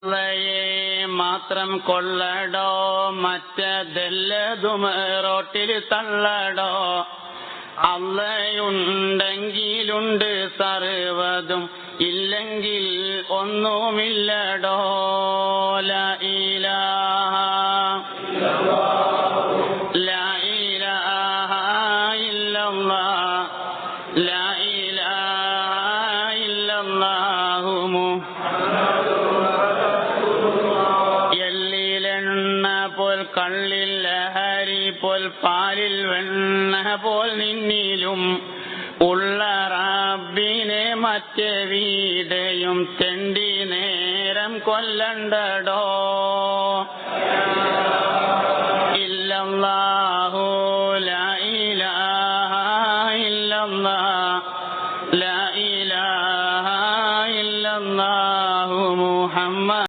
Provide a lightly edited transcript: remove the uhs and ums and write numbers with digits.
അള്ളയെ മാത്രം കൊള്ളടോ, മറ്റതെല്ലതും റോട്ടിൽ തള്ളടോ. അള്ളയുണ്ടെങ്കിലുണ്ട് സർവ്വതും, ഇല്ലെങ്കിൽ ഒന്നുമില്ലടോ. ലാ ഇലാഹ ലാ ഇലാഹ ഇല്ലല്ലാഹ് ലാ ഇലാഹ ഇല്ലല്ലാഹു എള്ളിലെണ്ണ പോൽ കള്ളിൽ ലഹരി പോൽ പാലിൽ വെണ്ണ പോൽ നിന്നിലും ഉള്ള റബ്ബിനെ മറ്റെവിടെയും തെണ്ടി നേരം കൊല്ലണ്ടടോ. ഇല്ലല്ലാഹ്